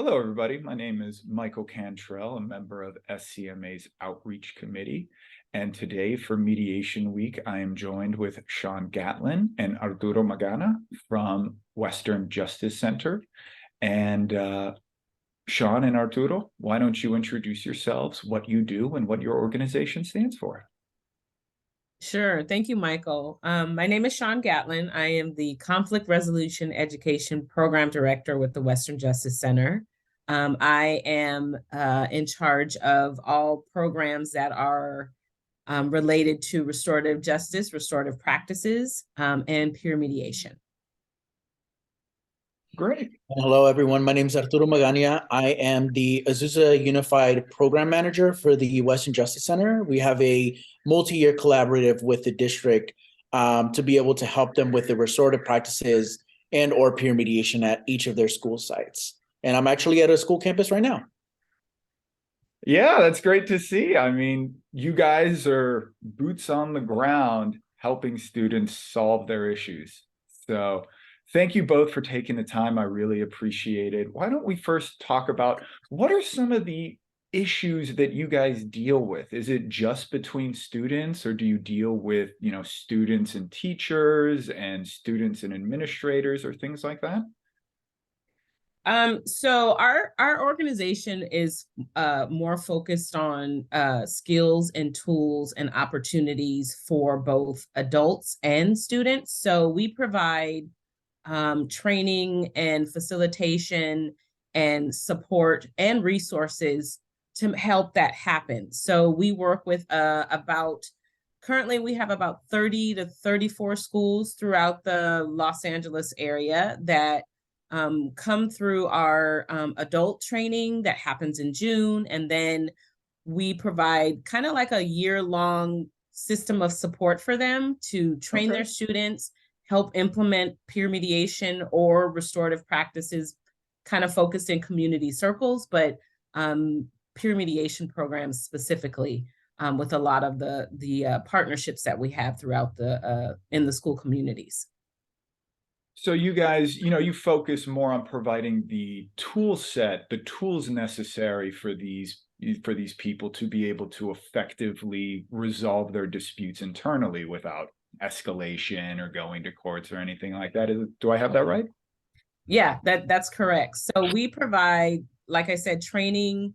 Hello, everybody. My name is Michael Cantrell, a member of SCMA's Outreach Committee. And today for Mediation Week, I am joined with Sean Gatlin and Arturo Magana from Western Justice Center. And Sean and Arturo, why don't you introduce yourselves, what you do, and what your organization stands for? Sure. Thank you, Michael. My name is Sean Gatlin. I am the Conflict Resolution Education Program Director with the Western Justice Center. I am in charge of all programs that are related to restorative justice, restorative practices, and peer mediation. Great. Hello, everyone. My name is Arturo Magana. I am the Azusa Unified Program Manager for the Western Justice Center. We have a multi-year collaborative with the district to be able to help them with the restorative practices and or peer mediation at each of their school sites. And I'm actually at a school campus right now. Yeah, that's great to see. I mean, you guys are boots on the ground helping students solve their issues. So thank you both for taking the time. I really appreciate it. Why don't we first talk about what are some of the issues that you guys deal with? Is it just between students, or do you deal with, students and teachers and students and administrators or things like that? So our organization is more focused on skills and tools and opportunities for both adults and students. So we provide training and facilitation and support and resources to help that happen. So we work with currently we have about 30 to 34 schools throughout the Los Angeles area that come through our adult training that happens in June. And then we provide kind of like a year-long system of support for them to train their students, help implement peer mediation or restorative practices kind of focused in community circles, but peer mediation programs specifically with a lot of the partnerships that we have throughout in the school communities. So you guys, you focus more on providing the tool set, the tools necessary for these people to be able to effectively resolve their disputes internally without escalation or going to courts or anything like that. Do I have that right? Yeah, that's correct. So we provide, like I said, training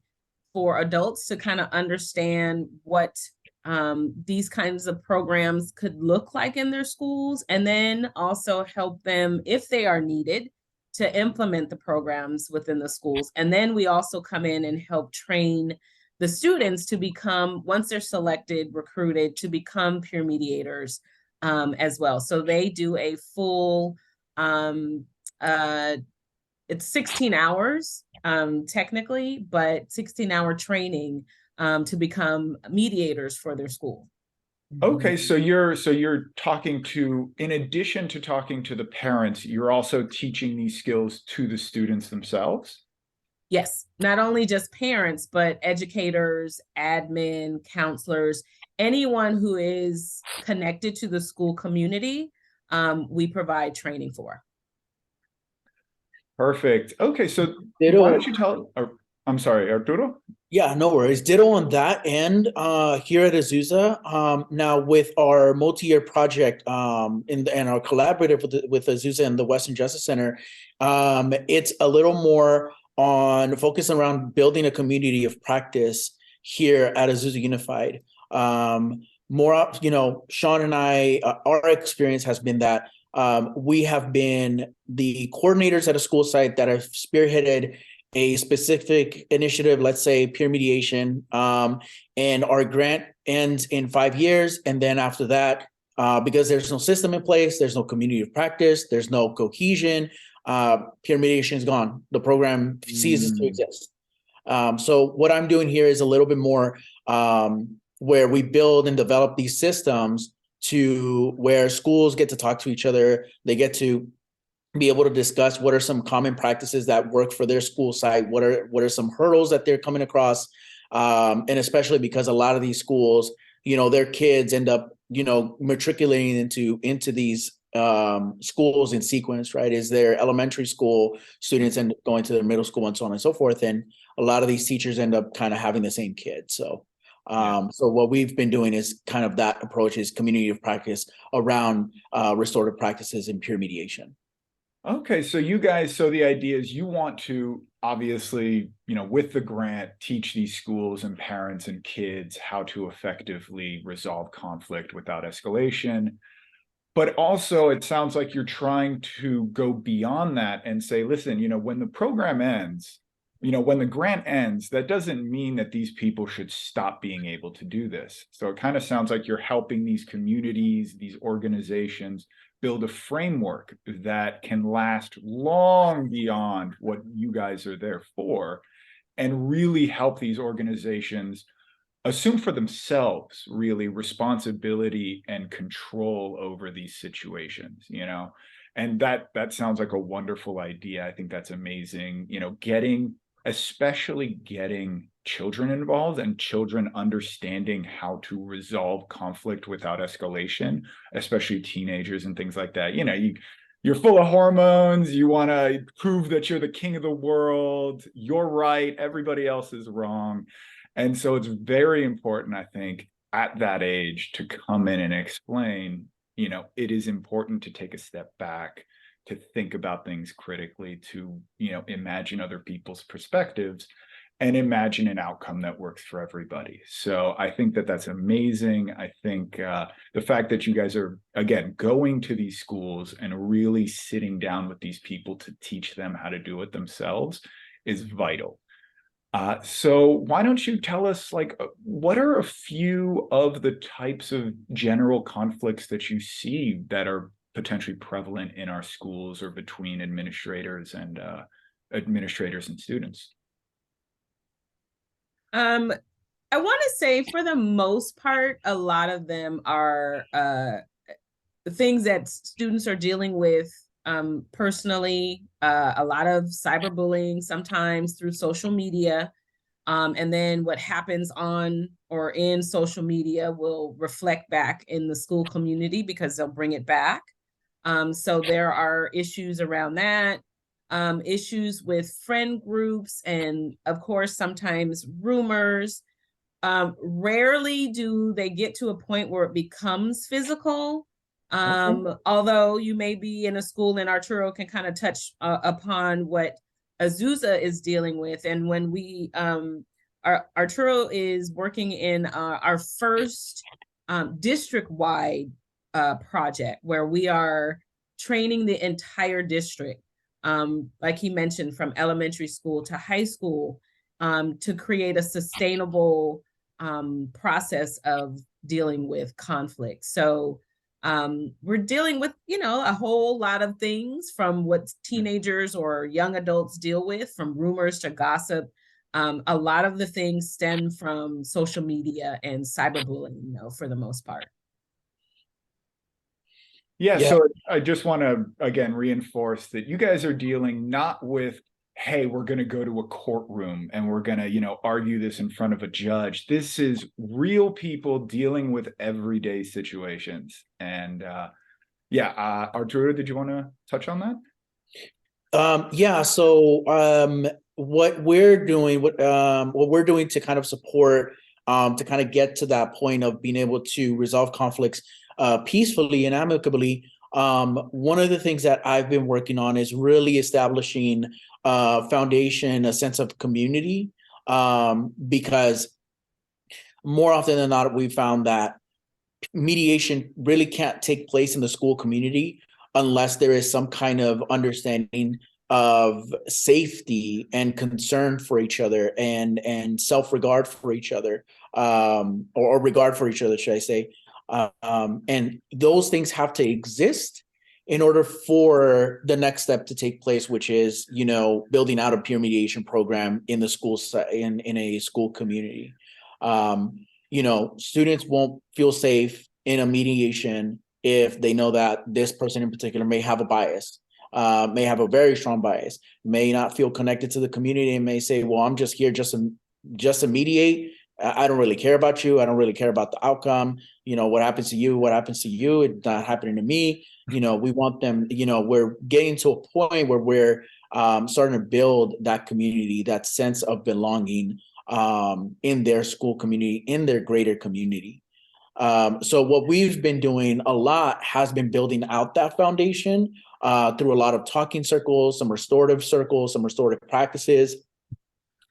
for adults to kind of understand what these kinds of programs could look like in their schools, and then also help them, if they are needed, to implement the programs within the schools. And then we also come in and help train the students to become, once they're selected, recruited, to become peer mediators as well. So they do a full, it's 16 hours technically, but 16-hour training to become mediators for their school. Okay, so you're talking to, in addition to talking to the parents, you're also teaching these skills to the students themselves? Yes, not only just parents, but educators, admin, counselors, anyone who is connected to the school community, we provide training for. Perfect. Okay, so why don't you tell, I'm sorry, Arturo? Yeah, no worries. Ditto on that end. Here at Azusa, now with our multi-year project and our collaborative with Azusa and the Western Justice Center, it's a little more on focus around building a community of practice here at Azusa Unified. More, Sean and I, our experience has been that we have been the coordinators at a school site that have spearheaded a specific initiative, let's say peer mediation, and our grant ends in 5 years. And then after that, because there's no system in place, there's no community of practice, there's no cohesion, peer mediation is gone. The program ceases to exist. So what I'm doing here is a little bit more where we build and develop these systems to where schools get to talk to each other. They get to be able to discuss what are some common practices that work for their school site, what are some hurdles that they're coming across, and especially because a lot of these schools, their kids end up, matriculating into these schools in sequence, right? Is their elementary school students end up going to their middle school and so on and so forth. And a lot of these teachers end up kind of having the same kids. So, so what we've been doing is kind of that approach is community of practice around restorative practices and peer mediation. Okay, so you guys, so the idea is you want to obviously, with the grant, teach these schools and parents and kids how to effectively resolve conflict without escalation. But also, it sounds like you're trying to go beyond that and say, listen, when the program ends, when the grant ends, that doesn't mean that these people should stop being able to do this. So it kind of sounds like you're helping these communities, these organizations build a framework that can last long beyond what you guys are there for, and really help these organizations assume for themselves really responsibility and control over these situations, and that sounds like a wonderful idea. I think that's amazing, especially getting children involved and children understanding how to resolve conflict without escalation, especially teenagers and things like that. You're full of hormones. You want to prove that you're the king of the world. You're right. Everybody else is wrong. And so it's very important, I think, at that age to come in and explain, it is important to take a step back, to think about things critically, to, imagine other people's perspectives and imagine an outcome that works for everybody. So I think that that's amazing. I think the fact that you guys are, again, going to these schools and really sitting down with these people to teach them how to do it themselves is vital. So why don't you tell us, what are a few of the types of general conflicts that you see that are potentially prevalent in our schools or between administrators and students? I want to say for the most part, a lot of them are things that students are dealing with personally, a lot of cyberbullying, sometimes through social media. And then what happens on or in social media will reflect back in the school community because they'll bring it back. So there are issues around that, issues with friend groups, and of course, sometimes rumors. Rarely do they get to a point where it becomes physical. Although you may be in a school, and Arturo can kind of touch upon what Azusa is dealing with. And when Arturo is working in our first district-wide project where we are training the entire district, like he mentioned, from elementary school to high school, to create a sustainable process of dealing with conflict. So we're dealing with, a whole lot of things, from what teenagers or young adults deal with, from rumors to gossip. A lot of the things stem from social media and cyberbullying, for the most part. Yeah, Yeah. so I just want to, again, reinforce that you guys are dealing not with, hey, we're going to go to a courtroom and we're going to, argue this in front of a judge. This is real people dealing with everyday situations. And Arturo, did you want to touch on that? Yeah. So what we're doing to kind of support, to kind of get to that point of being able to resolve conflicts peacefully and amicably. One of the things that I've been working on is really establishing a foundation, a sense of community, because more often than not, we found that mediation really can't take place in the school community unless there is some kind of understanding of safety and concern for each other, and self-regard for each other, or regard for each other, should I say. And those things have to exist in order for the next step to take place, which is, building out a peer mediation program in the school, in a school community. Students won't feel safe in a mediation if they know that this person in particular may have a bias, may have a very strong bias, may not feel connected to the community, and may say, well, I'm just here just to mediate, I don't really care about you. I don't really care about the outcome. What happens to you, what happens to you, it's not happening to me. We want them, we're getting to a point where we're starting to build that community, that sense of belonging in their school community, in their greater community. So what we've been doing a lot has been building out that foundation through a lot of talking circles, some restorative practices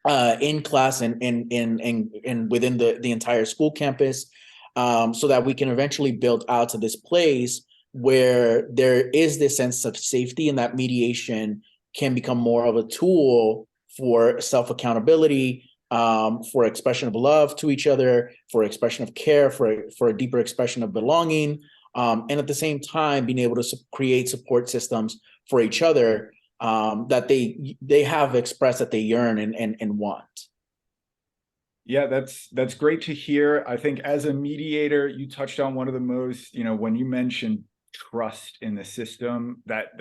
in class and within the entire school campus, so that we can eventually build out to this place where there is this sense of safety, and that mediation can become more of a tool for self-accountability, for expression of love to each other, for expression of care, for a deeper expression of belonging, and at the same time being able to create support systems for each other that they have expressed that they yearn and want. Yeah, that's great to hear. I think as a mediator, you touched on one of the most, when you mentioned trust in the system, that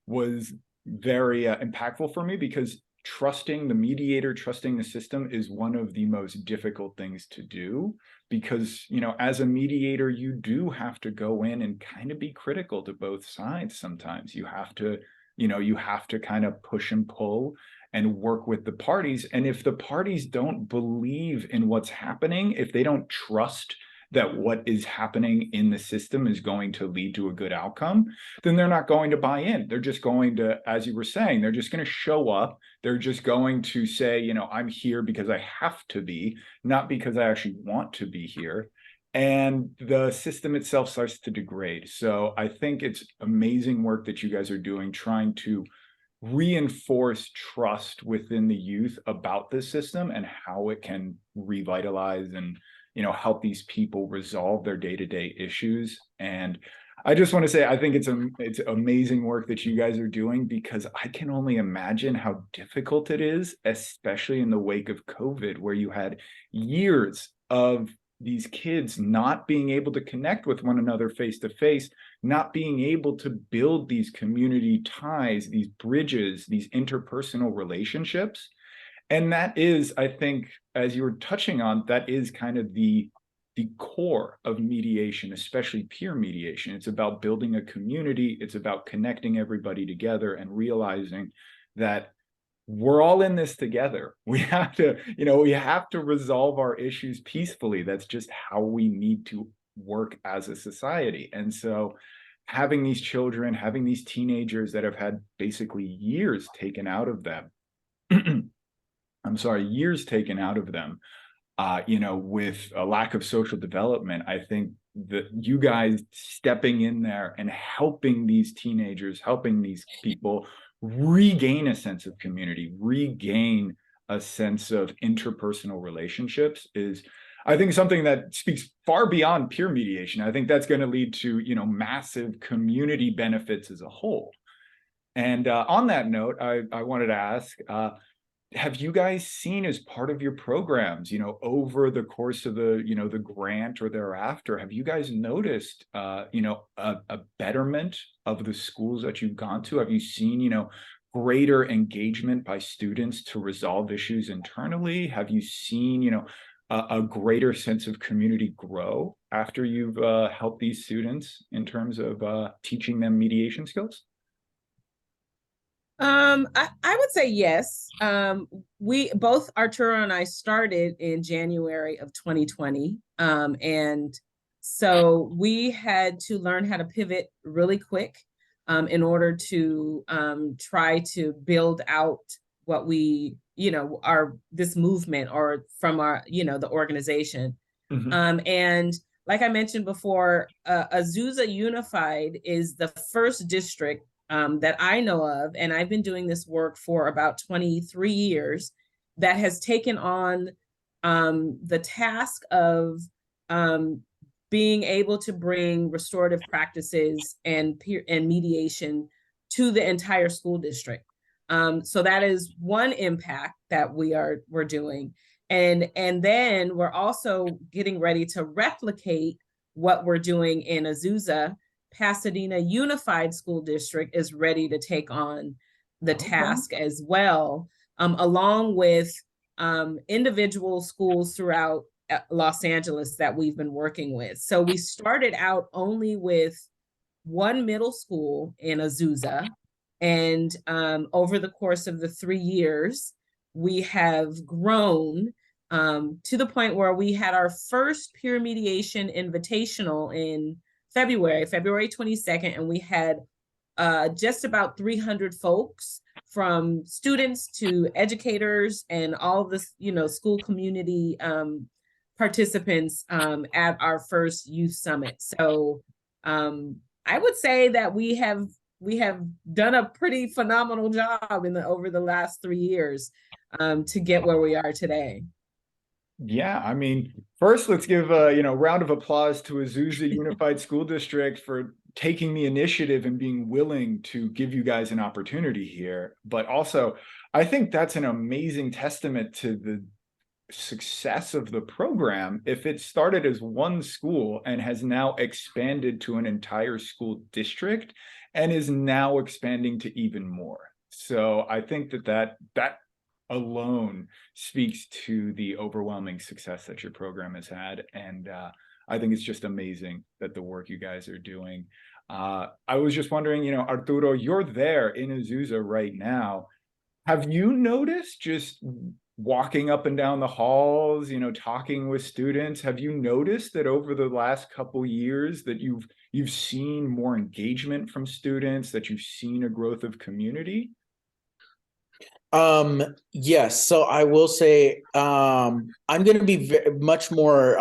was very impactful for me, because trusting the mediator, trusting the system is one of the most difficult things to do, because as a mediator, you do have to go in and kind of be critical to both sides. Sometimes you have to kind of push and pull and work with the parties. And if the parties don't believe in what's happening, if they don't trust that what is happening in the system is going to lead to a good outcome, then they're not going to buy in. They're just going to, as you were saying, they're just going to show up. They're just going to say, I'm here because I have to be, not because I actually want to be here. And the system itself starts to degrade. So I think it's amazing work that you guys are doing, trying to reinforce trust within the youth about the system and how it can revitalize and help these people resolve their day-to-day issues. And I just want to say, I think it's amazing work that you guys are doing, because I can only imagine how difficult it is, especially in the wake of COVID, where you had years of these kids not being able to connect with one another face to face, not being able to build these community ties, these bridges, these interpersonal relationships. And that is, I think, as you were touching on, that is kind of the core of mediation, especially peer mediation. It's about building a community. It's about connecting everybody together and realizing that we're all in this together. We have to resolve our issues peacefully. That's just how we need to work as a society. And so having these children, having these teenagers that have had basically years taken out of them, years taken out of them, with a lack of social development, I think that you guys stepping in there and helping these teenagers, helping these people regain a sense of community, regain a sense of interpersonal relationships is, I think, something that speaks far beyond peer mediation. I think that's going to lead to, massive community benefits as a whole. And on that note, I wanted to ask, have you guys seen, as part of your programs, over the course of the grant or thereafter, have you guys noticed, a betterment of the schools that you've gone to? Have you seen, greater engagement by students to resolve issues internally? Have you seen, a greater sense of community grow after you've helped these students in terms of teaching them mediation skills? I would say yes. We both, Arturo and I, started in January of 2020. And so we had to learn how to pivot really quick in order to try to build out what we, this movement, or from our, the organization. Mm-hmm. And like I mentioned before, Azusa Unified is the first district that I know of, and I've been doing this work for about 23 years, that has taken on the task of being able to bring restorative practices and peer and mediation to the entire school district. So that is one impact that we're doing. And then we're also getting ready to replicate what we're doing in Azusa. Pasadena Unified School District is ready to take on the task as well, along with individual schools throughout Los Angeles that we've been working with. So we started out only with one middle school in Azusa. And over the course of the 3 years, we have grown to the point where we had our first peer mediation invitational in February 22nd, and we had just about 300 folks, from students to educators and all the school community participants at our first youth summit. So I would say that we have done a pretty phenomenal job over the last 3 years to get where we are today. Yeah, I mean, first let's give a round of applause to Azusa Unified School District for taking the initiative and being willing to give you guys an opportunity here. But also, I think that's an amazing testament to the success of the program if it started as one school and has now expanded to an entire school district and is now expanding to even more. So I think that alone speaks to the overwhelming success that your program has had. And I think it's just amazing that the work you guys are doing. I was just wondering, Arturo, you're there in Azusa right now. Have you noticed, just walking up and down the halls, talking with students, have you noticed that over the last couple years that you've seen more engagement from students, that you've seen a growth of community? Yes. So I will say, I'm going to be much more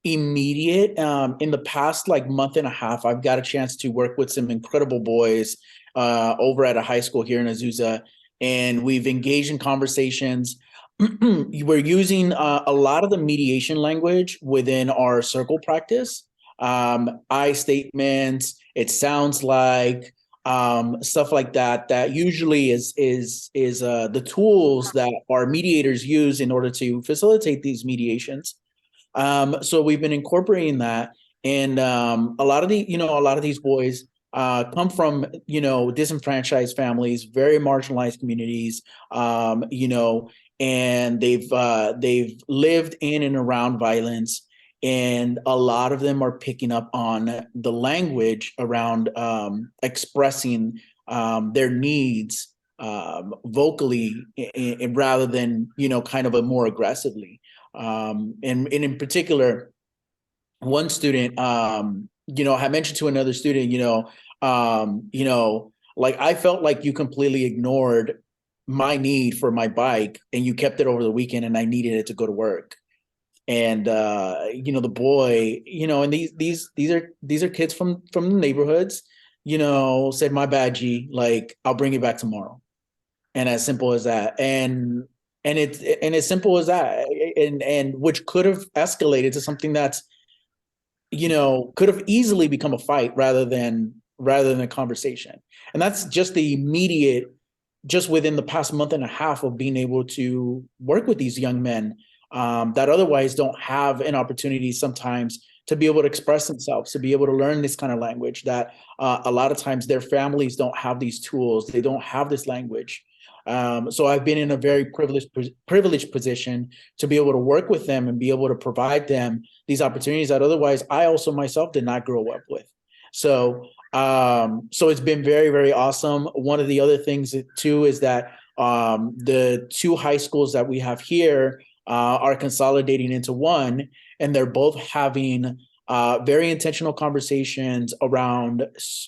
immediate. In the past month and a half, I've got a chance to work with some incredible boys over at a high school here in Azusa, and we've engaged in conversations. We're using a lot of the mediation language within our circle practice. I statements, it sounds like, stuff like that usually is the tools that our mediators use in order to facilitate these mediations. So we've been incorporating that, and a lot of these boys come from disenfranchised families, very marginalized communities, and they've lived in and around violence. And a lot of them are picking up on the language around expressing their needs vocally, rather than kind of a more aggressively. And in particular, one student, I mentioned to another student, I felt like you completely ignored my need for my bike and you kept it over the weekend, and I needed it to go to work. And the boy, and these are kids from the neighborhoods, said, "My bad, G, I'll bring it back tomorrow." And as simple as that. And as simple as that, and which could have escalated to something that's, could have easily become a fight rather than a conversation. And that's just the immediate, just within the past month and a half of being able to work with these young men that otherwise don't have an opportunity sometimes to be able to express themselves, to be able to learn this kind of language, that a lot of times their families don't have these tools. They don't have this language. So I've been in a very privileged position to be able to work with them and be able to provide them these opportunities that otherwise I also myself did not grow up with. So it's been very, very awesome. One of the other things too is that the two high schools that we have here are consolidating into one, and they're both having very intentional conversations around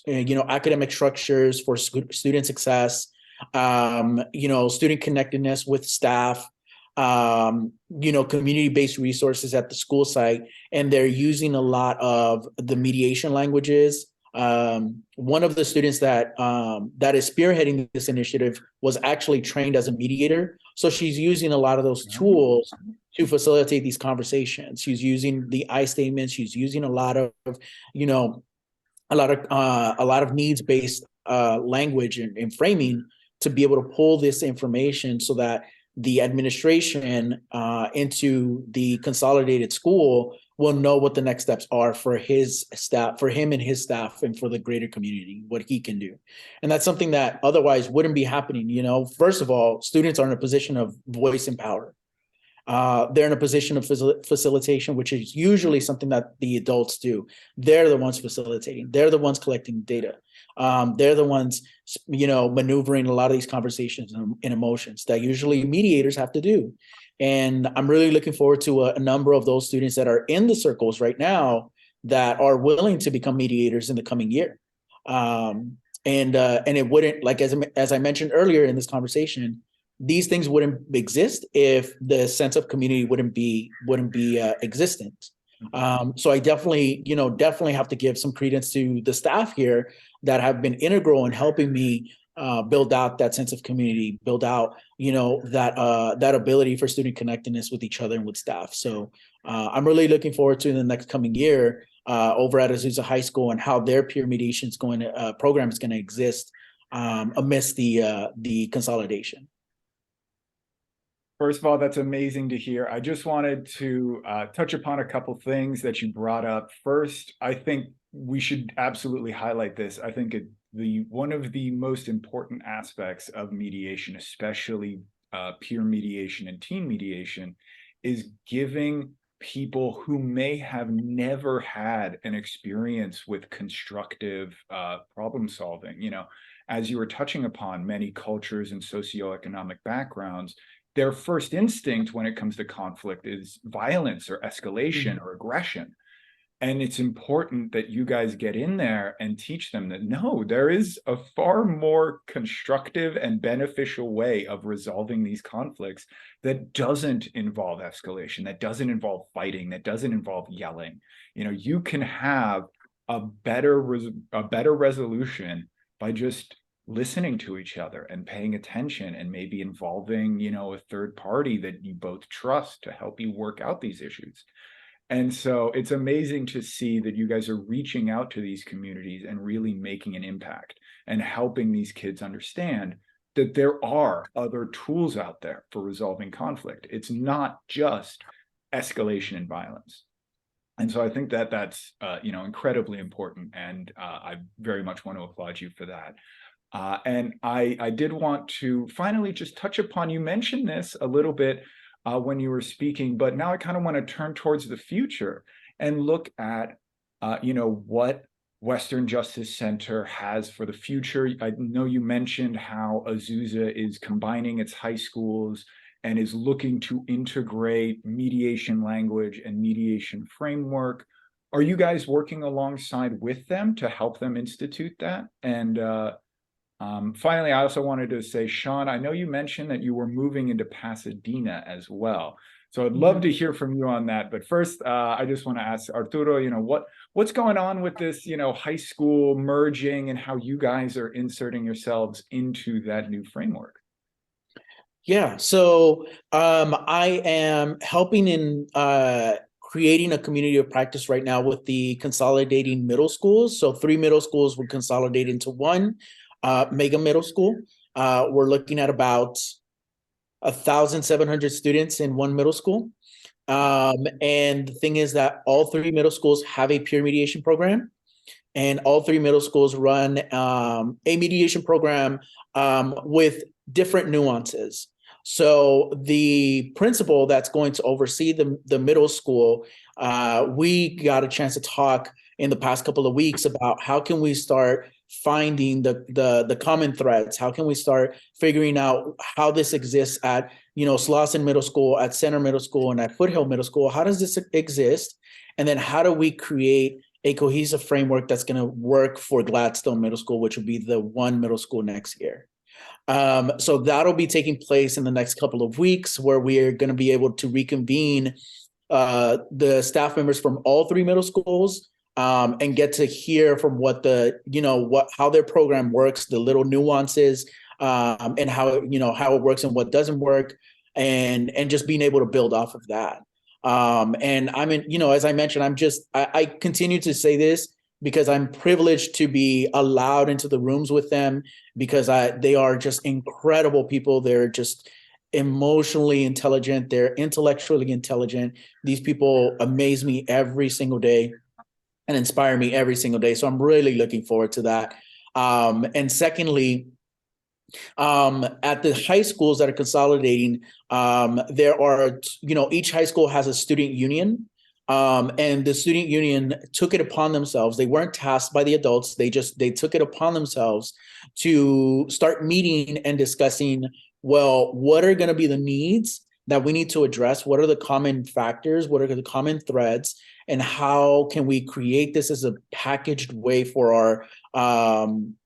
academic structures for student success, student connectedness with staff, community-based resources at the school site, and they're using a lot of the mediation languages. One of the students that is spearheading this initiative was actually trained as a mediator, so she's using a lot of those tools to facilitate these conversations. She's using the I statements. She's using a lot of needs-based language and framing to be able to pull this information so that the administration into the consolidated school will know what the next steps are for his staff, for him and his staff, and for the greater community, what he can do. And that's something that otherwise wouldn't be happening. First of all, students are in a position of voice and power. They're in a position of facilitation, which is usually something that the adults do. They're the ones facilitating. They're the ones collecting data. They're the ones, maneuvering a lot of these conversations and emotions that usually mediators have to do. And I'm really looking forward to a number of those students that are in the circles right now that are willing to become mediators in the coming year. And it wouldn't, like, as I mentioned earlier in this conversation, these things wouldn't exist if the sense of community wouldn't be existent. So I definitely have to give some credence to the staff here that have been integral in helping me build out that sense of community, build out that ability for student connectedness with each other and with staff. So I'm really looking forward to the next coming year over at Azusa High School and how their peer mediation program is going to exist amidst the consolidation. First of all, that's amazing to hear. I just wanted to touch upon a couple things that you brought up. First, I think we should absolutely highlight this. I think one of the most important aspects of mediation, especially peer mediation and teen mediation, is giving people who may have never had an experience with constructive problem solving. As you were touching upon, many cultures and socioeconomic backgrounds, their first instinct when it comes to conflict is violence or escalation or aggression. And it's important that you guys get in there and teach them that, no, there is a far more constructive and beneficial way of resolving these conflicts that doesn't involve escalation, that doesn't involve fighting, that doesn't involve yelling. You can have a better resolution by just listening to each other and paying attention and maybe involving, a third party that you both trust to help you work out these issues. And so it's amazing to see that you guys are reaching out to these communities and really making an impact and helping these kids understand that there are other tools out there for resolving conflict. It's not just escalation and violence. And so I think that that's, incredibly important. And I very much want to applaud you for that. And I did want to finally just touch upon, you mentioned this a little bit when you were speaking, but now I kind of want to turn towards the future and look at, what Western Justice Center has for the future. I know you mentioned how Azusa is combining its high schools and is looking to integrate mediation language and mediation framework. Are you guys working alongside with them to help them institute that? And finally, I also wanted to say, Sean, I know you mentioned that you were moving into Pasadena as well. So I'd love to hear from you on that. But first, I just want to ask Arturo, what's going on with this, high school merging and how you guys are inserting yourselves into that new framework? Yeah, so I am helping in creating a community of practice right now with the consolidating middle schools. So 3 middle schools will consolidate into one mega middle school. We're looking at about 1,700 students in one middle school. And the thing is that all 3 middle schools have a peer mediation program, and all 3 middle schools run a mediation program with different nuances. So the principal that's going to oversee the middle school, we got a chance to talk in the past couple of weeks about how can we start finding the common threads. How can we start figuring out how this exists at, Slauson Middle School, at Center Middle School, and at Foothill Middle School? How does this exist? And then how do we create a cohesive framework that's going to work for Gladstone Middle School, which will be the one middle school next year? So that'll be taking place in the next couple of weeks, where we are going to be able to reconvene the staff members from all 3 middle schools and get to hear from how their program works, the little nuances, and how it works and what doesn't work, and just being able to build off of that. And I'm in, as I mentioned, I continue to say this because I'm privileged to be allowed into the rooms with them, because they are just incredible people. They're just emotionally intelligent. They're intellectually intelligent. These people amaze me every single day and inspire me every single day. So I'm really looking forward to that. And secondly, at the high schools that are consolidating, there are, each high school has a student union. And the student union took it upon themselves. They weren't tasked by the adults. They took it upon themselves to start meeting and discussing, well, what are going to be the needs that we need to address? What are the common factors? What are the common threads? And how can we create this as a packaged way for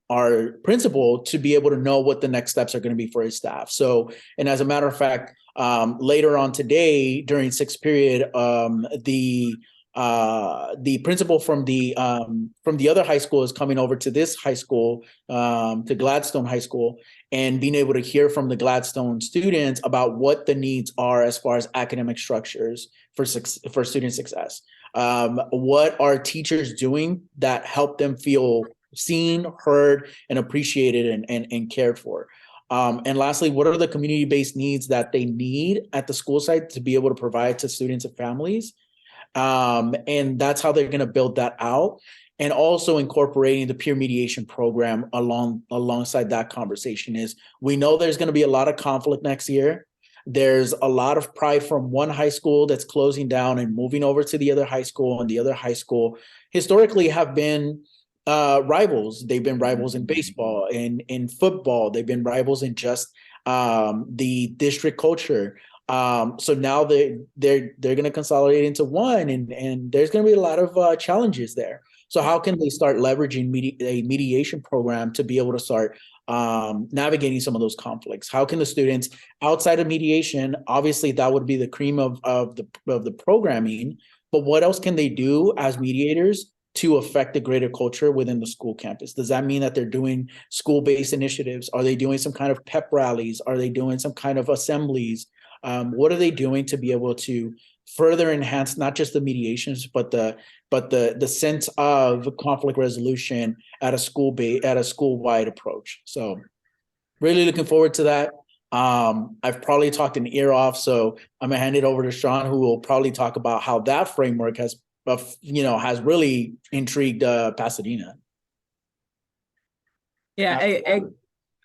our principal to be able to know what the next steps are going to be for his staff. So, and as a matter of fact, later on today during sixth period, the principal from the other high school is coming over to this high school, to Gladstone High School, and being able to hear from the Gladstone students about what the needs are as far as academic structures for student success. What are teachers doing that help them feel seen, heard, and appreciated and cared for? And lastly, what are the community-based needs that they need at the school site to be able to provide to students and families? And that's how they're going to build that out. And also incorporating the peer mediation program alongside that conversation. Is we know there's going to be a lot of conflict next year. There's a lot of pride from one high school that's closing down and moving over to the other high school, and the other high school historically have been rivals. They've been rivals in baseball, in football. They've been rivals in just the district culture. So now they're going to consolidate into one, and there's going to be a lot of challenges there. So how can they start leveraging a mediation program to be able to start navigating some of those conflicts? How can the students outside of mediation, obviously that would be the cream of the programming, but what else can they do as mediators to affect the greater culture within the school campus? Does that mean that they're doing school-based initiatives? Are they doing some kind of pep rallies? Are they doing some kind of assemblies? What are they doing to be able to further enhance not just the mediations, but the sense of conflict resolution at a school-wide approach? So really looking forward to that. I've probably talked an ear off, so I'm gonna hand it over to Sean, who will probably talk about how that framework has really intrigued Pasadena. Yeah,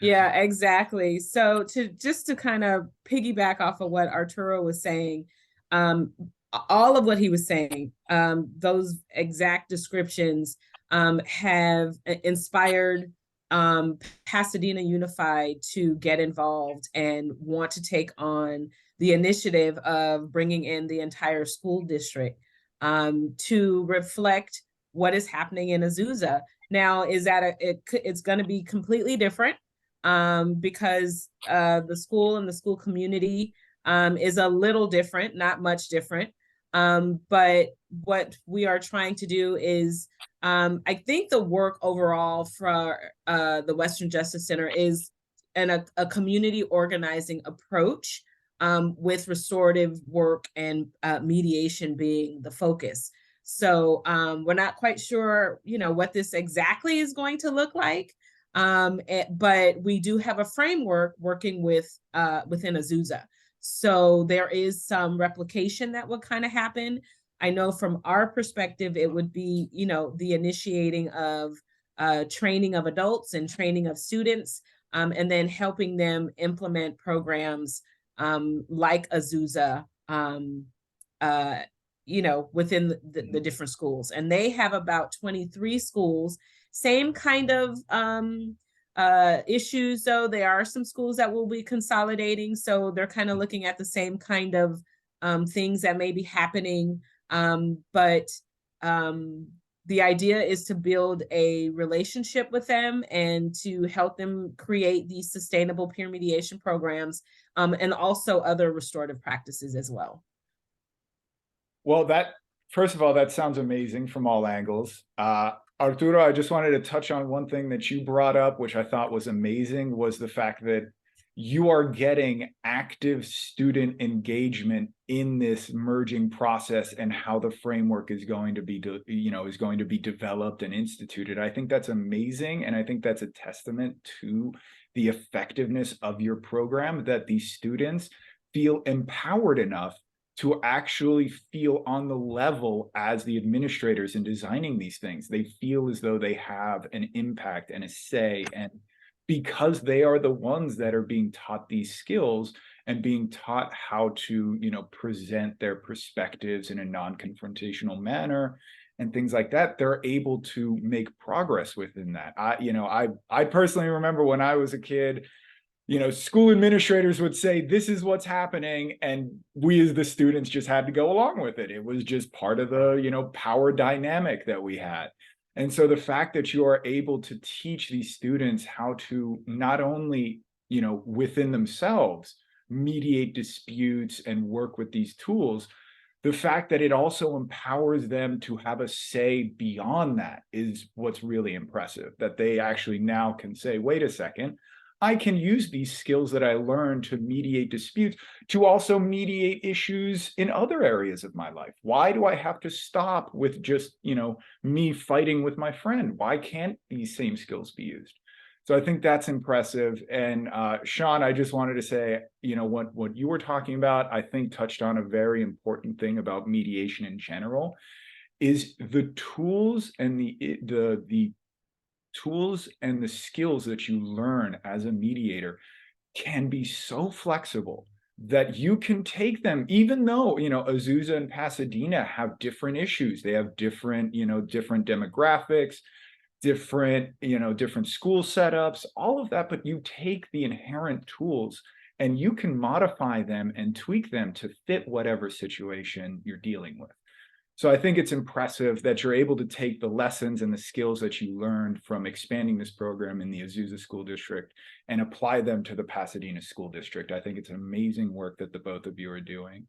yeah, exactly. So to kind of piggyback off of what Arturo was saying, all of what he was saying, those exact descriptions have inspired Pasadena Unified to get involved and want to take on the initiative of bringing in the entire school district to reflect what is happening in Azusa. Now, is that it's going to be completely different because the school and the school community is a little different, not much different. But what we are trying to do is, I think the work overall for the Western Justice Center is a community organizing approach with restorative work and mediation being the focus. So we're not quite sure, what this exactly is going to look like. But we do have a framework working within Azusa. So there is some replication that would kind of happen. I know from our perspective, it would be, the initiating of training of adults and training of students, and then helping them implement programs like Azusa, within the different schools. And they have about 23 schools, same kind of issues, though there are some schools that will be consolidating. So they're kind of looking at the same kind of things that may be happening. But the idea is to build a relationship with them and to help them create these sustainable peer mediation programs, and also other restorative practices as well. Well, first of all, that sounds amazing from all angles. Arturo, I just wanted to touch on one thing that you brought up, which I thought was amazing, was the fact that you are getting active student engagement in this merging process and how the framework is going to be, is going to be developed and instituted. I think that's amazing. And I think that's a testament to the effectiveness of your program, that these students feel empowered enough to actually feel on the level as the administrators in designing these things. They feel as though they have an impact and a say, and because they are the ones that are being taught these skills and being taught how to, present their perspectives in a non-confrontational manner and things like that, they're able to make progress within that. I personally remember when I was a kid, school administrators would say, this is what's happening. And we as the students just had to go along with it. It was just part of the, power dynamic that we had. And so the fact that you are able to teach these students how to not only, within themselves, mediate disputes and work with these tools, the fact that it also empowers them to have a say beyond that is what's really impressive, that they actually now can say, wait a second, I can use these skills that I learned to mediate disputes to also mediate issues in other areas of my life. Why do I have to stop with just, me fighting with my friend? Why can't these same skills be used? So I think that's impressive. And Sean, I just wanted to say, what you were talking about, I think touched on a very important thing about mediation in general, is the tools and the tools and the skills that you learn as a mediator can be so flexible that you can take them, even though, Azusa and Pasadena have different issues. They have different, different demographics, different school setups, all of that, but you take the inherent tools and you can modify them and tweak them to fit whatever situation you're dealing with. So I think it's impressive that you're able to take the lessons and the skills that you learned from expanding this program in the Azusa School District and apply them to the Pasadena School District. I think it's amazing work that the both of you are doing.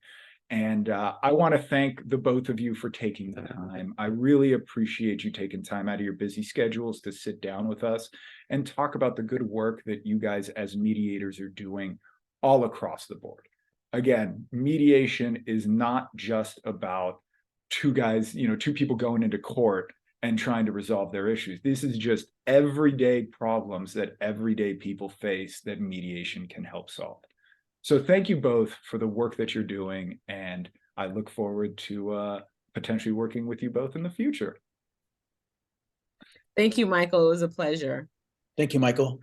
And I want to thank the both of you for taking the time. I really appreciate you taking time out of your busy schedules to sit down with us and talk about the good work that you guys as mediators are doing all across the board. Again, mediation is not just about two people going into court and trying to resolve their issues. This is just everyday problems that everyday people face that mediation can help solve. So thank you both for the work that you're doing, and I look forward to potentially working with you both in the future. Thank you, Michael. It was a pleasure. Thank you, Michael.